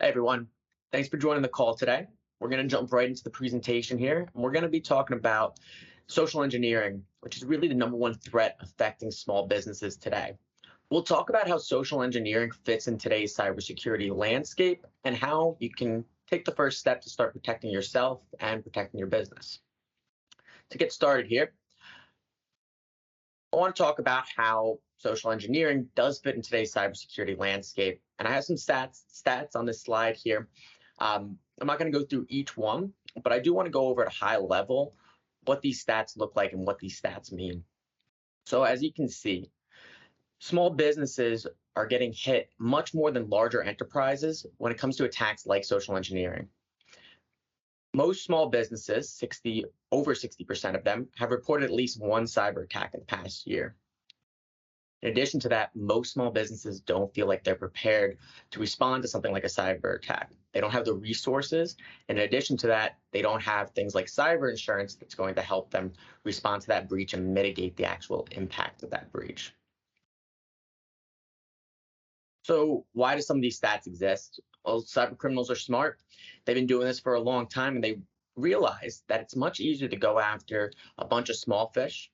Hey everyone, thanks for joining the call today. We're going to jump right into the presentation here, and we're going to be talking about social engineering, which is really the number one threat affecting small businesses today. We'll talk about how social engineering fits in today's cybersecurity landscape and how you can take the first step to start protecting yourself and protecting your business. To get started here, I want to talk about how social engineering does fit in today's cybersecurity landscape. And I have some stats on this slide here. I'm not going to go through each one, but I do want to go over at a high level what these stats look like and what these stats mean. So as you can see, small businesses are getting hit much more than larger enterprises when it comes to attacks like social engineering. Most small businesses, over 60% of them, have reported at least one cyber attack in the past year. In addition to that, most small businesses don't feel like they're prepared to respond to something like a cyber attack. They don't have the resources. And in addition to that, they don't have things like cyber insurance that's going to help them respond to that breach and mitigate the actual impact of that breach. So why do some of these stats exist? Well, cybercriminals are smart. They've been doing this for a long time, and they realize that it's much easier to go after a bunch of small fish,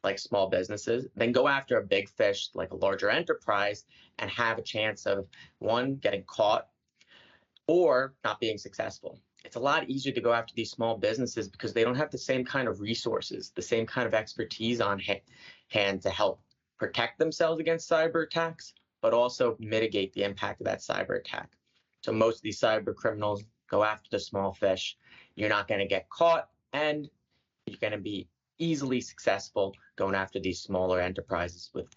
like small businesses, than go after a big fish like a larger enterprise and have a chance of, one, getting caught or not being successful. It's a lot easier to go after these small businesses because they don't have the same kind of resources, the same kind of expertise on hand to help protect themselves against cyber attacks, but also mitigate the impact of that cyber attack. So most of these cyber criminals go after the small fish. You're not going to get caught, and you're going to be easily successful going after these smaller enterprises with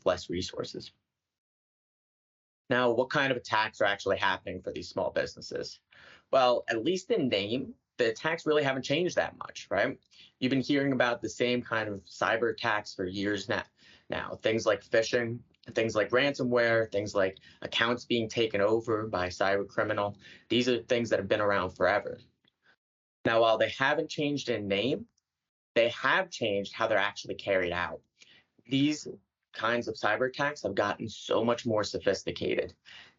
less resources. Now, what kind of attacks are actually happening for these small businesses? Well, at least in name, the attacks really haven't changed that much, right? You've been hearing about the same kind of cyber attacks for years now. Things like phishing, things like ransomware, things like accounts being taken over by a cyber criminal. These are things that have been around forever. Now, while they haven't changed in name, they have changed how they're actually carried out. These kinds of cyber attacks have gotten so much more sophisticated.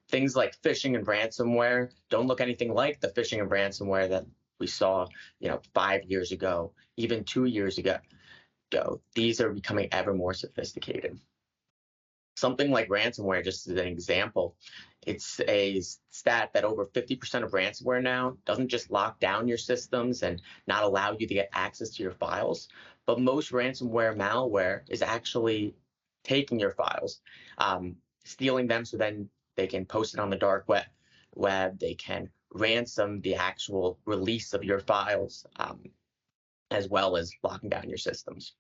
Things like phishing and ransomware don't look anything like the phishing and ransomware that we saw, 5 years ago, even 2 years ago. These are becoming ever more sophisticated. Something like ransomware, just as an example, it's a stat that over 50% of ransomware now doesn't just lock down your systems and not allow you to get access to your files, but most ransomware malware is actually taking your files, stealing them so then they can post it on the dark web. They can ransom the actual release of your files, as well as locking down your systems.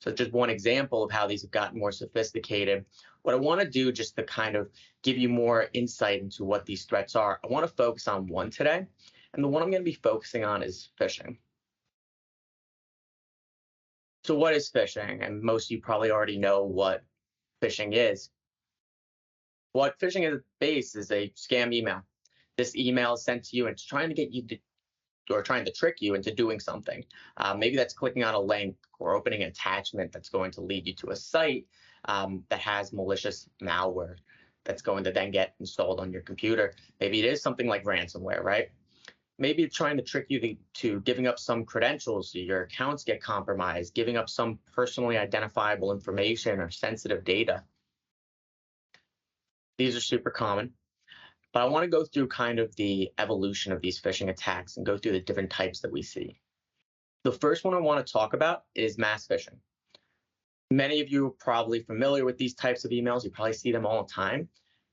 So just one example of how these have gotten more sophisticated. What I want to do, just to kind of give you more insight into what these threats are, I want to focus on one today. And the one I'm going to be focusing on is phishing. So what is phishing? And most of you probably already know what phishing is. What phishing is base is a scam email. This email is sent to you and it's trying to get you to, or trying to trick you into doing something. Maybe that's clicking on a link or opening an attachment that's going to lead you to a site that has malicious malware that's going to then get installed on your computer. Maybe it is something like ransomware, right? Maybe it's trying to trick you to giving up some credentials so your accounts get compromised, giving up some personally identifiable information or sensitive data. These are super common. But I want to go through kind of the evolution of these phishing attacks and go through the different types that we see. The first one I want to talk about is mass phishing. Many of you are probably familiar with these types of emails. You probably see them all the time.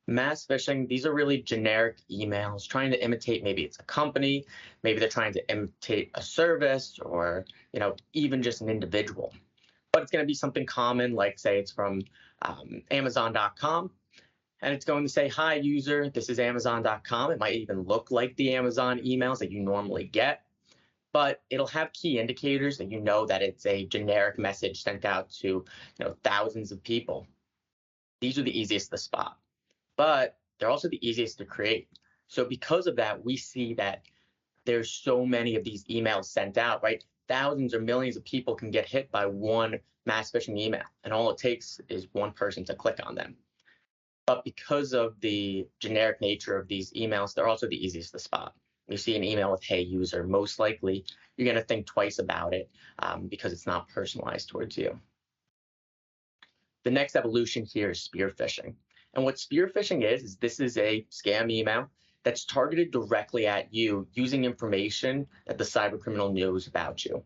Mass phishing, these are really generic emails trying to imitate, maybe it's a company, maybe they're trying to imitate a service or, even just an individual. But it's going to be something common, like say it's from Amazon.com. And it's going to say, hi, user, this is Amazon.com. It might even look like the Amazon emails that you normally get, but it'll have key indicators that you know that it's a generic message sent out to thousands of people. These are the easiest to spot, but they're also the easiest to create. So because of that, we see that there's so many of these emails sent out, right? Thousands or millions of people can get hit by one mass phishing email, and all it takes is one person to click on them. But because of the generic nature of these emails, they're also the easiest to spot. You see an email with "Hey user," most likely you're going to think twice about it because it's not personalized towards you. The next evolution here is spear phishing. And what spear phishing is this is a scam email that's targeted directly at you using information that the cybercriminal knows about you.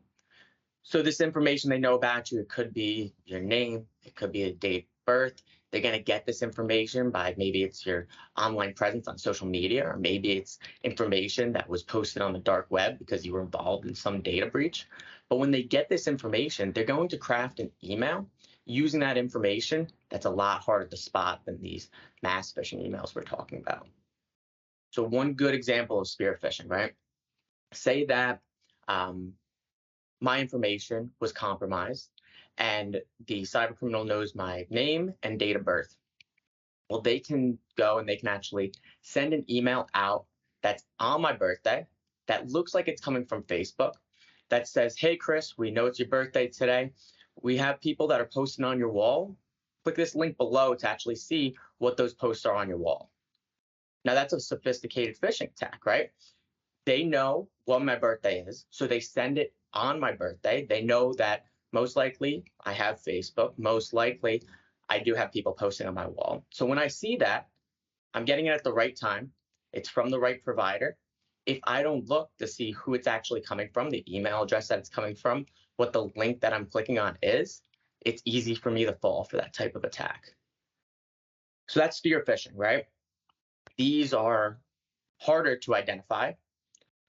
So this information they know about you, it could be your name, it could be a date of birth. They're going to get this information by maybe it's your online presence on social media, or maybe it's information that was posted on the dark web because you were involved in some data breach. But when they get this information, they're going to craft an email using that information that's a lot harder to spot than these mass phishing emails we're talking about. So one good example of spear phishing, right? Say that my information was compromised and the cybercriminal knows my name and date of birth. Well, they can go and they can actually send an email out that's on my birthday that looks like it's coming from Facebook that says, "Hey, Chris, we know it's your birthday today. We have people that are posting on your wall. Click this link below to actually see what those posts are on your wall." Now, that's a sophisticated phishing attack, right? They know what my birthday is, so they send it on my birthday. They know that most likely I have Facebook. Most likely I do have people posting on my wall. So when I see that, I'm getting it at the right time. It's from the right provider. If I don't look to see who it's actually coming from, the email address that it's coming from, what the link that I'm clicking on is, it's easy for me to fall for that type of attack. So that's spear phishing, right? These are harder to identify.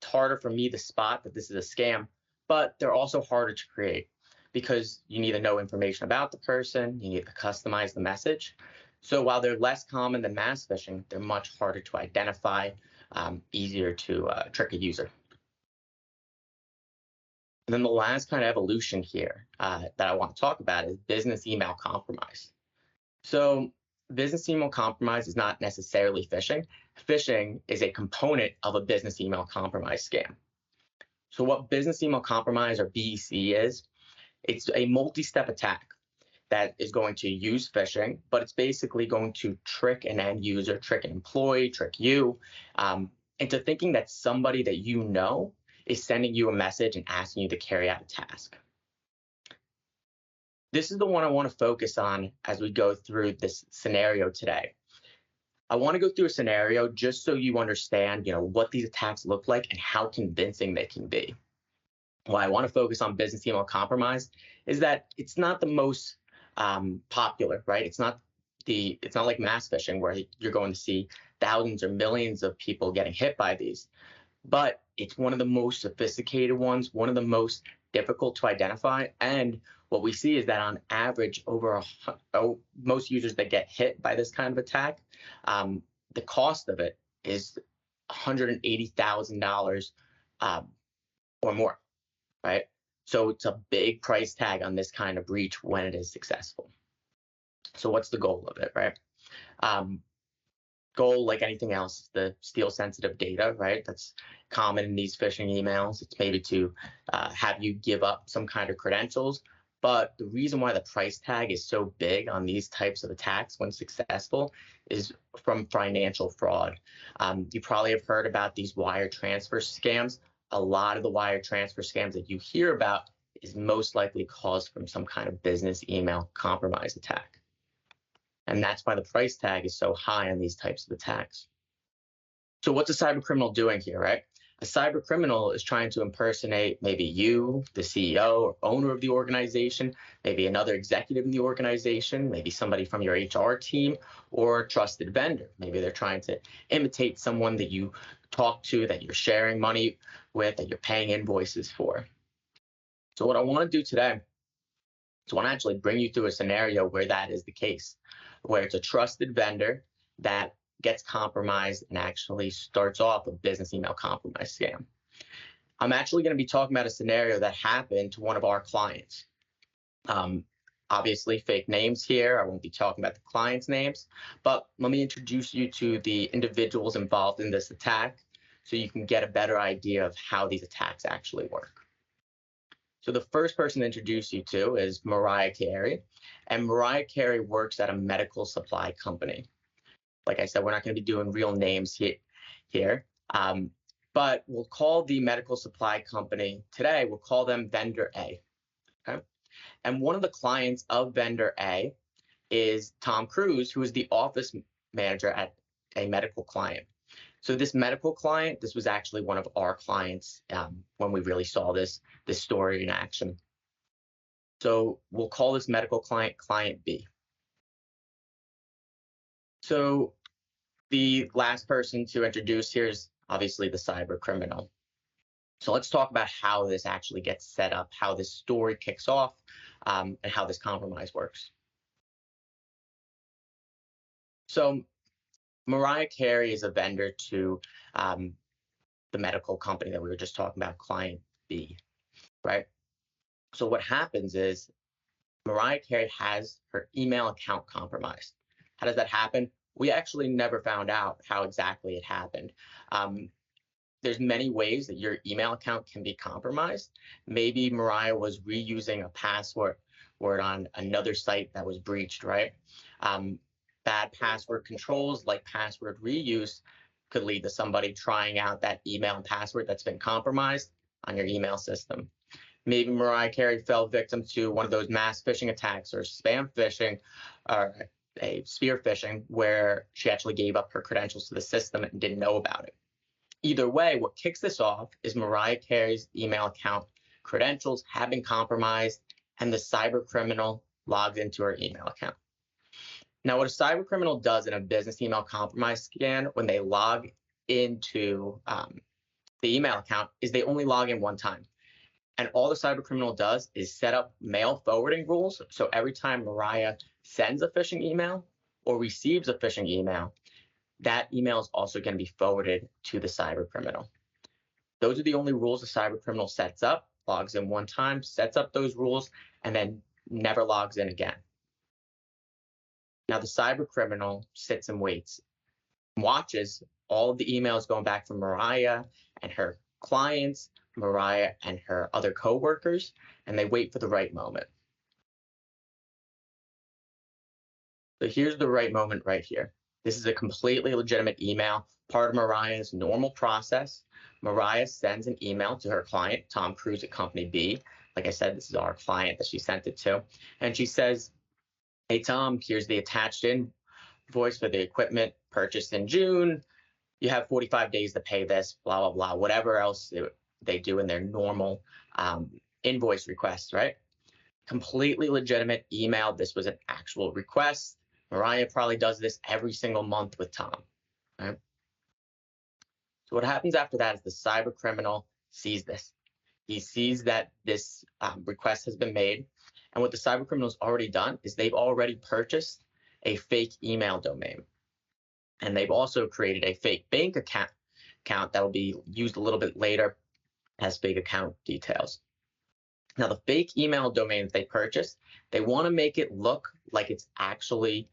It's harder for me to spot that this is a scam, but they're also harder to create because you need to know information about the person, you need to customize the message. So while they're less common than mass phishing, they're much harder to identify, easier to trick a user. And then the last kind of evolution here that I want to talk about is business email compromise. So business email compromise is not necessarily phishing. Phishing is a component of a business email compromise scam. So what business email compromise, or BEC, is, it's a multi-step attack that is going to use phishing, but it's basically going to trick an end user, trick an employee, trick you into thinking that somebody that you know is sending you a message and asking you to carry out a task. This is the one I want to focus on as we go through this scenario today. I want to go through a scenario just so you understand, what these attacks look like and how convincing they can be. Why I want to focus on business email compromise is that it's not the most popular, right? It's not like mass phishing where you're going to see thousands or millions of people getting hit by these, but it's one of the most sophisticated ones, one of the most difficult to identify. And what we see is that on average, most users that get hit by this kind of attack, the cost of it is $180,000 or more. Right? So it's a big price tag on this kind of breach when it is successful. So what's the goal of it, right? Goal, like anything else, is to steal sensitive data, right? That's common in these phishing emails. It's maybe to have you give up some kind of credentials. But the reason why the price tag is so big on these types of attacks when successful is from financial fraud. You probably have heard about these wire transfer scams. A lot of the wire transfer scams that you hear about is most likely caused from some kind of business email compromise attack. And that's why the price tag is so high on these types of attacks. So what's a cybercriminal doing here, right? A cybercriminal is trying to impersonate maybe you, the CEO or owner of the organization, maybe another executive in the organization, maybe somebody from your HR team, or a trusted vendor. Maybe they're trying to imitate someone that you talk to, that you're sharing money with, that you're paying invoices for. So what I want to do today is I want to actually bring you through a scenario where that is the case, where it's a trusted vendor that gets compromised and actually starts off a business email compromise scam. I'm actually going to be talking about a scenario that happened to one of our clients. Obviously, fake names here. I won't be talking about the clients' names, but let me introduce you to the individuals involved in this attack so you can get a better idea of how these attacks actually work. So the first person to introduce you to is Mariah Carey, and Mariah Carey works at a medical supply company. Like I said, we're not going to be doing real names here. But we'll call the medical supply company today, we'll call them vendor A. Okay. And one of the clients of vendor A is Tom Cruise, who is the office manager at a medical client. So this medical client, this was actually one of our clients when we really saw this story in action. So we'll call this medical client Client B. So the last person to introduce here is obviously the cyber criminal. So let's talk about how this actually gets set up, how this story kicks off, and how this compromise works. So Mariah Carey is a vendor to the medical company that we were just talking about, Client B, right? So what happens is Mariah Carey has her email account compromised. How does that happen? We actually never found out how exactly it happened. There's many ways that your email account can be compromised. Maybe Mariah was reusing a password on another site that was breached, right? Bad password controls like password reuse could lead to somebody trying out that email and password that's been compromised on your email system. Maybe Mariah Carey fell victim to one of those mass phishing attacks or spam phishing or a spear phishing where she actually gave up her credentials to the system and didn't know about it. Either way, what kicks this off is Mariah Carey's email account credentials have been compromised and the cyber criminal logs into her email account. Now, what a cyber criminal does in a business email compromise scan when they log into the email account is they only log in one time. And all the cyber criminal does is set up mail forwarding rules. So every time Mariah sends a phishing email or receives a phishing email, that email is also going to be forwarded to the cyber criminal. Those are the only rules the cyber criminal sets up, logs in one time, sets up those rules, and then never logs in again. Now, the cyber criminal sits and waits, watches all of the emails going back from Mariah and her clients, Mariah and her other coworkers, and they wait for the right moment. So here's the right moment right here. This is a completely legitimate email, part of Mariah's normal process. Mariah sends an email to her client, Tom Cruise at Company B. Like I said, this is our client that she sent it to. And she says, hey, Tom, here's the attached invoice for the equipment purchased in June. You have 45 days to pay this, blah, blah, blah, whatever else they do in their normal invoice requests, right? Completely legitimate email. This was an actual request. Mariah probably does this every single month with Tom, right? So what happens after that is the cyber criminal sees this. He sees that this request has been made. And what the cyber criminal's already done is they've already purchased a fake email domain. And they've also created a fake bank account that will be used a little bit later as fake account details. Now, the fake email domain that they purchased, they want to make it look like it's actually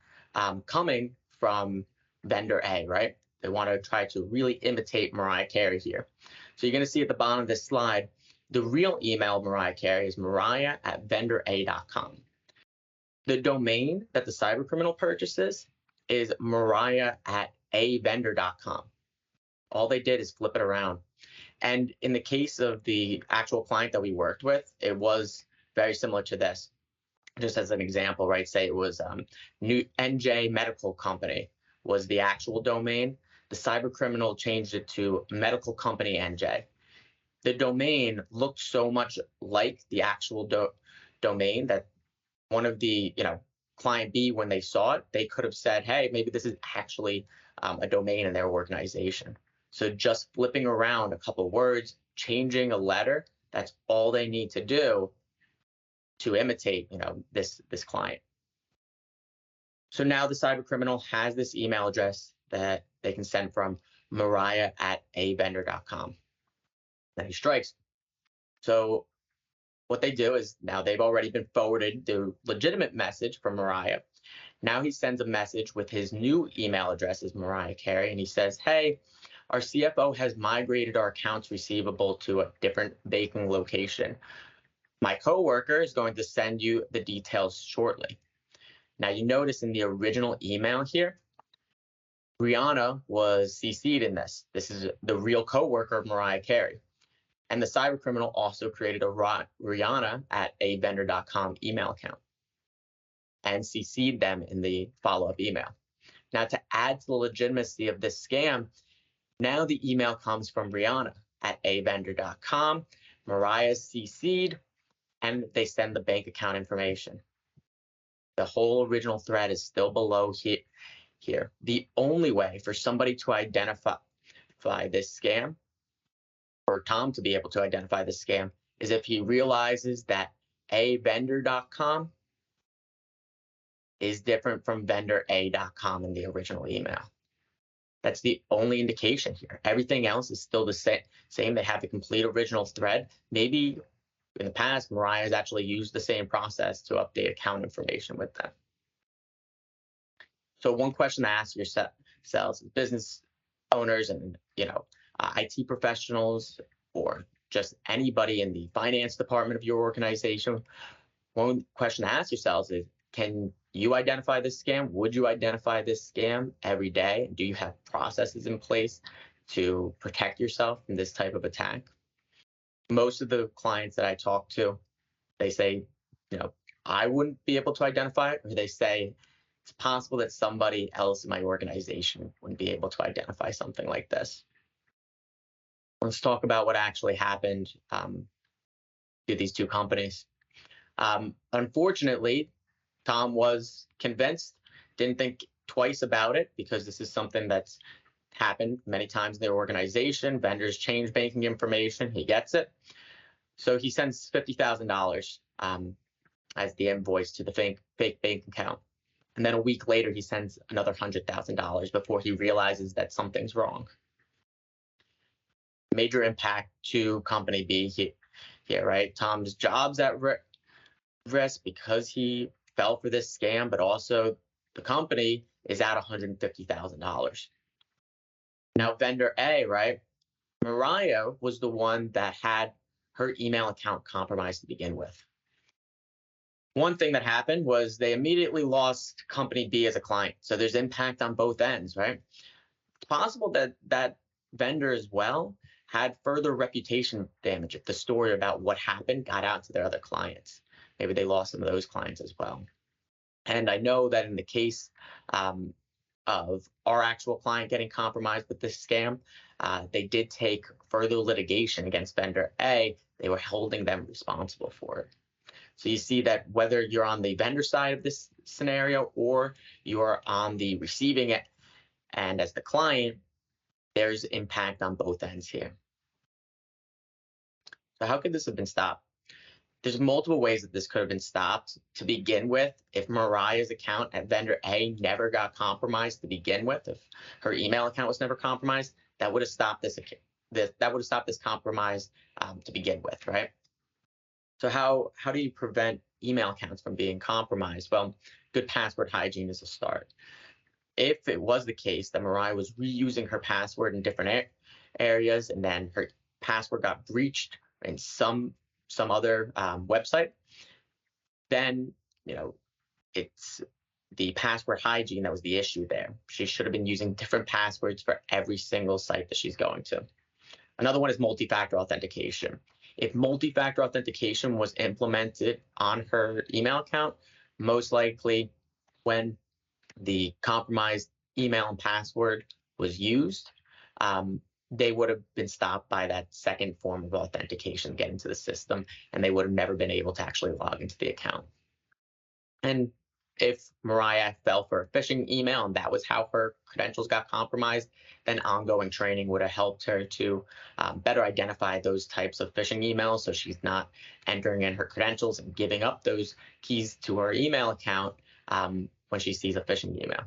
coming from vendor A, right? They want to try to really imitate Mariah Carey here. So you're going to see at the bottom of this slide, the real email of Mariah Carey is mariah@vendora.com. The domain that the cyber criminal purchases is mariah@avendor.com. All they did is flip it around. And in the case of the actual client that we worked with, it was very similar to this. Just as an example, right? Say it was New NJ Medical Company was the actual domain. The cyber criminal changed it to Medical Company NJ. The domain looked so much like the actual domain that one of the, client B, when they saw it, they could have said, hey, maybe this is actually a domain in their organization. So just flipping around a couple of words, changing a letter, that's all they need to do to imitate, this client. So now the cyber criminal has this email address that they can send from mariah@avendor.com. Then he strikes. So what they do is now they've already been forwarded the legitimate message from Mariah. Now he sends a message with his new email address as Mariah Carey, and he says, hey, our CFO has migrated our accounts receivable to a different banking location. My coworker is going to send you the details shortly. Now you notice in the original email here, Rihanna was CC'd in this. This is the real coworker of Mariah Carey. And the cybercriminal also created a Rihanna at a vendor.com email account and CC'd them in the follow-up email. Now, to add to the legitimacy of this scam, now the email comes from Rihanna at a vendor.com. Mariah's CC'd, and they send the bank account information. The whole original thread is still below here. The only way for somebody to identify this scam, for Tom to be able to identify this scam, is if he realizes that a vendor.com is different from vendor a.com in the original email. That's the only indication here. Everything else is still the same. They have the complete original thread. Maybe in the past, Mariah has actually used the same process to update account information with them. So one question to ask yourselves, business owners and IT professionals, or just anybody in the finance department of your organization, one question to ask yourselves is, can you identify this scam? Would you identify this scam every day? Do you have processes in place to protect yourself from this type of attack? Most of the clients that I talk to, they say, I wouldn't be able to identify it, or they say it's possible that somebody else in my organization wouldn't be able to identify something like this. Let's talk about what actually happened to these two companies. Unfortunately, Tom was convinced, didn't think twice about it, because this is something that's happened many times in their organization. Vendors change banking information. He gets it. So he sends $50,000 as the invoice to the fake bank account. And then a week later, he sends another $100,000 before he realizes that something's wrong. Major impact to company B here, right? Tom's job's at risk because he fell for this scam, but also the company is at $150,000. Now, vendor A, right? Mariah was the one that had her email account compromised to begin with. One thing that happened was they immediately lost company B as a client. So there's impact on both ends, right? It's possible that that vendor as well had further reputation damage if the story about what happened got out to their other clients. Maybe they lost some of those clients as well. And I know that in the case of our actual client getting compromised with this scam, they did take further litigation against vendor A. They were holding them responsible for it. So you see that whether you're on the vendor side of this scenario or you are on the receiving end as the client, there's impact on both ends here. So how could this have been stopped? There's multiple ways that this could have been stopped. To begin with, if Mariah's account at vendor A never got compromised to begin with, if her email account was never compromised, that would have stopped this compromise to begin with, right? So how do you prevent email accounts from being compromised? Well, good password hygiene is a start. If it was the case that Mariah was reusing her password in different areas, and then her password got breached in some other website, then it's the password hygiene that was the issue there. She should have been using different passwords for every single site that she's going to. Another one is multi-factor authentication. If multi-factor authentication was implemented on her email account, most likely when the compromised email and password was used, they would have been stopped by that second form of authentication getting to the system, and they would have never been able to actually log into the account. And if Mariah fell for a phishing email and that was how her credentials got compromised, then ongoing training would have helped her to better identify those types of phishing emails, so she's not entering in her credentials and giving up those keys to her email account when she sees a phishing email.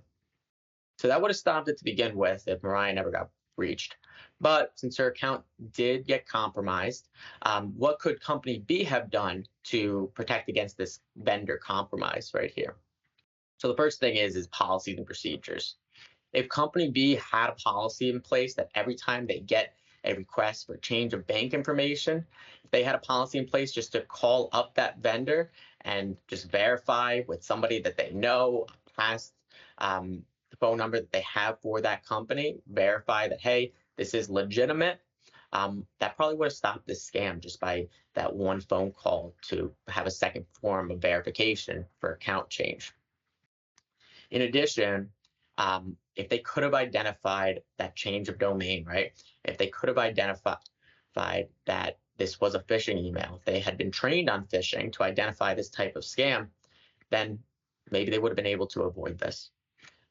So that would have stopped it to begin with if Mariah never got breached. But since her account did get compromised, what could company B have done to protect against this vendor compromise right here? So the first thing is policies and procedures. If company B had a policy in place that every time they get a request for change of bank information, if they had a policy in place just to call up that vendor and just verify with somebody that they know, past phone number that they have for that company, verify that, hey, this is legitimate. That probably would have stopped this scam just by that one phone call to have a second form of verification for account change. In addition, if they could have identified that change of domain, right? If they could have identified that this was a phishing email, if they had been trained on phishing to identify this type of scam, then maybe they would have been able to avoid this.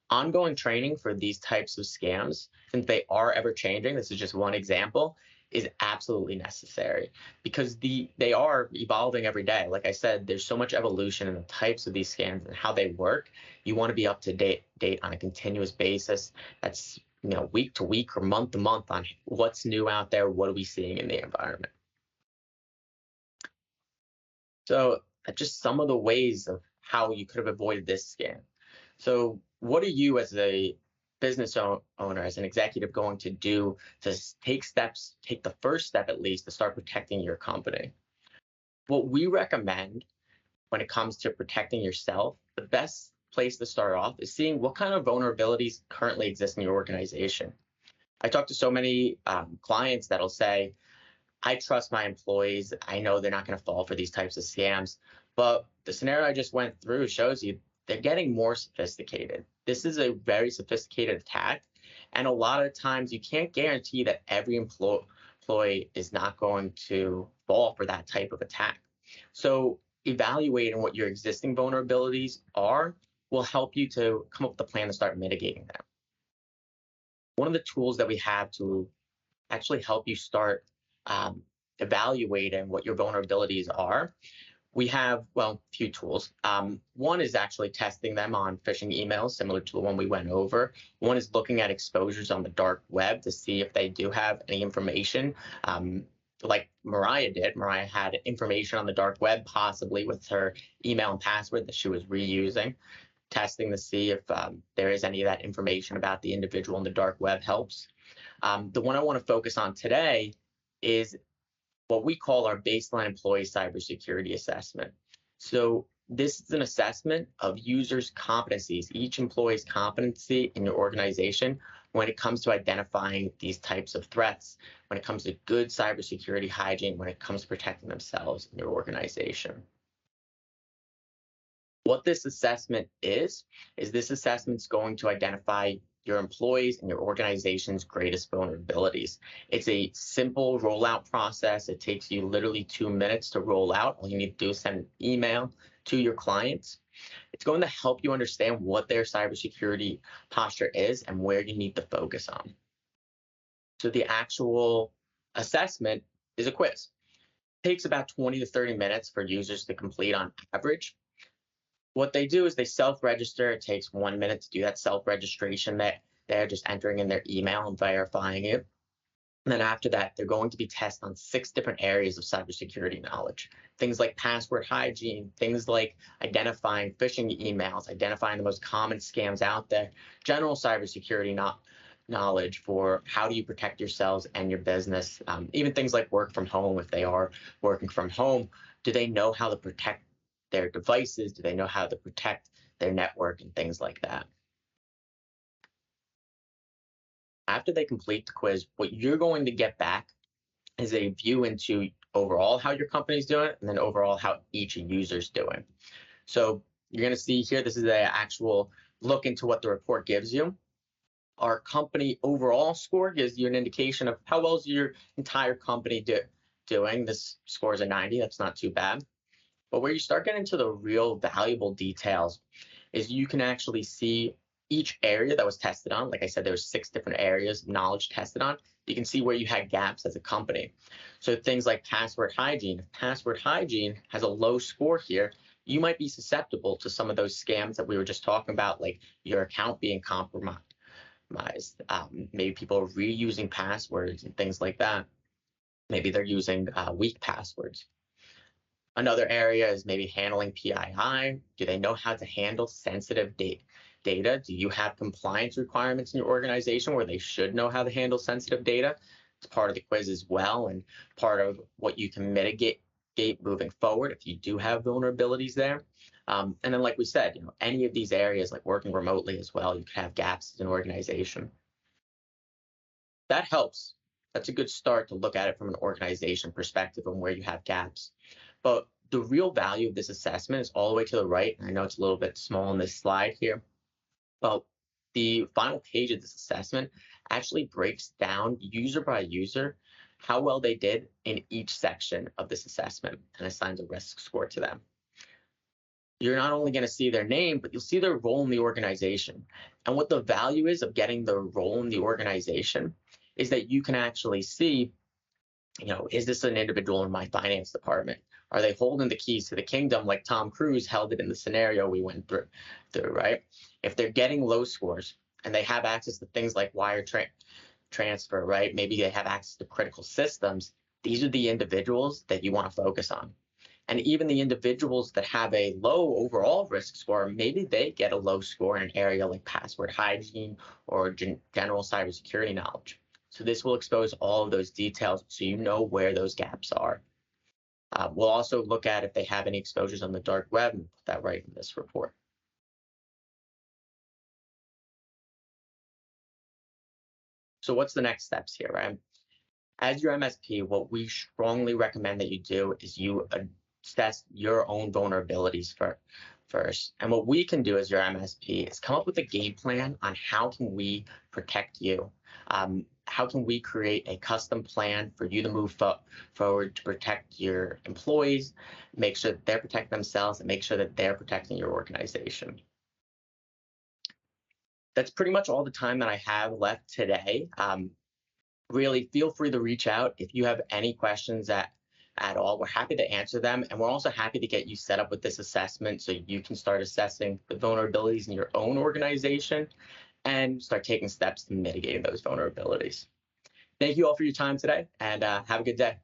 Ongoing training for these types of scams, since they are ever changing, this is just one example, is absolutely necessary because they are evolving every day. Like I said, there's so much evolution in the types of these scams and how they work. You want to be up to date on a continuous basis. That's week to week or month to month on what's new out there, what are we seeing in the environment. So just some of the ways of how you could have avoided this scam. So what are you as a business owner, as an executive, going to do to take the first step at least to start protecting your company? What we recommend when it comes to protecting yourself, the best place to start off is seeing what kind of vulnerabilities currently exist in your organization. I talk to so many clients that'll say, I trust my employees. I know they're not going to fall for these types of scams. But the scenario I just went through shows you they're getting more sophisticated. This is a very sophisticated attack. And a lot of times you can't guarantee that every employee is not going to fall for that type of attack. So evaluating what your existing vulnerabilities are will help you to come up with a plan to start mitigating them. One of the tools that we have to actually help you start evaluating what your vulnerabilities are, we have, a few tools. One is actually testing them on phishing emails, similar to the one we went over. One is looking at exposures on the dark web to see if they do have any information. Like Mariah did. Mariah had information on the dark web, possibly with her email and password that she was reusing. Testing to see if there is any of that information about the individual in the dark web helps. The one I want to focus on today is what we call our baseline employee cybersecurity assessment. So this is an assessment of users' competencies, each employee's competency in your organization when it comes to identifying these types of threats, when it comes to good cybersecurity hygiene, when it comes to protecting themselves in your organization. What this assessment is this assessment's going to identify your employees and your organization's greatest vulnerabilities. It's a simple rollout process. It takes you literally 2 minutes to roll out. All you need to do is send an email to your clients. It's going to help you understand what their cybersecurity posture is and where you need to focus on. So the actual assessment is a quiz. It takes about 20 to 30 minutes for users to complete on average. What they do is they self-register. It takes 1 minute to do that self-registration. They're just entering in their email and verifying it. And then after that, they're going to be tested on 6 different areas of cybersecurity knowledge. Things like password hygiene, things like identifying phishing emails, identifying the most common scams out there, general cybersecurity knowledge for how do you protect yourselves and your business, even things like work from home. If they are working from home, do they know how to protect their devices? Do they know how to protect their network and things like that? After they complete the quiz, what you're going to get back is a view into overall how your company's doing and then overall how each user's doing. So you're going to see here, this is the actual look into what the report gives you. Our company overall score gives you an indication of how well is your entire company doing. This score is a 90. That's not too bad. But where you start getting into the real valuable details is you can actually see each area that was tested on. Like I said, there were 6 different areas of knowledge tested on. You can see where you had gaps as a company. So things like password hygiene. If password hygiene has a low score here, you might be susceptible to some of those scams that we were just talking about, like your account being compromised. Maybe people are reusing passwords and things like that. Maybe they're using weak passwords. Another area is maybe handling PII. Do they know how to handle sensitive data? Do you have compliance requirements in your organization where they should know how to handle sensitive data? It's part of the quiz as well, and part of what you can mitigate navigate moving forward if you do have vulnerabilities there. And then, like we said, any of these areas, like working remotely as well, you could have gaps as an organization. That helps. That's a good start to look at it from an organization perspective and where you have gaps. But the real value of this assessment is all the way to the right. I know it's a little bit small on this slide here, but the final page of this assessment actually breaks down user by user how well they did in each section of this assessment and assigns a risk score to them. You're not only going to see their name, but you'll see their role in the organization. And what the value is of getting the role in the organization is that you can actually see, is this an individual in my finance department? Are they holding the keys to the kingdom like Tom Cruise held it in the scenario we went through, right? If they're getting low scores and they have access to things like wire transfer, right? Maybe they have access to critical systems. These are the individuals that you want to focus on. And even the individuals that have a low overall risk score, maybe they get a low score in an area like password hygiene or general cybersecurity knowledge. So this will expose all of those details so you know where those gaps are. We'll also look at if they have any exposures on the dark web and put that right in this report. So what's the next steps here, right? As your MSP, what we strongly recommend that you do is you assess your own vulnerabilities first. And what we can do as your MSP is come up with a game plan on how can we protect you. How can we create a custom plan for you to move forward to protect your employees, make sure that they're protecting themselves, and make sure that they're protecting your organization. That's pretty much all the time that I have left today. Really feel free to reach out if you have any questions at all. We're happy to answer them. And we're also happy to get you set up with this assessment so you can start assessing the vulnerabilities in your own organization and start taking steps to mitigating those vulnerabilities. Thank you all for your time today, and have a good day.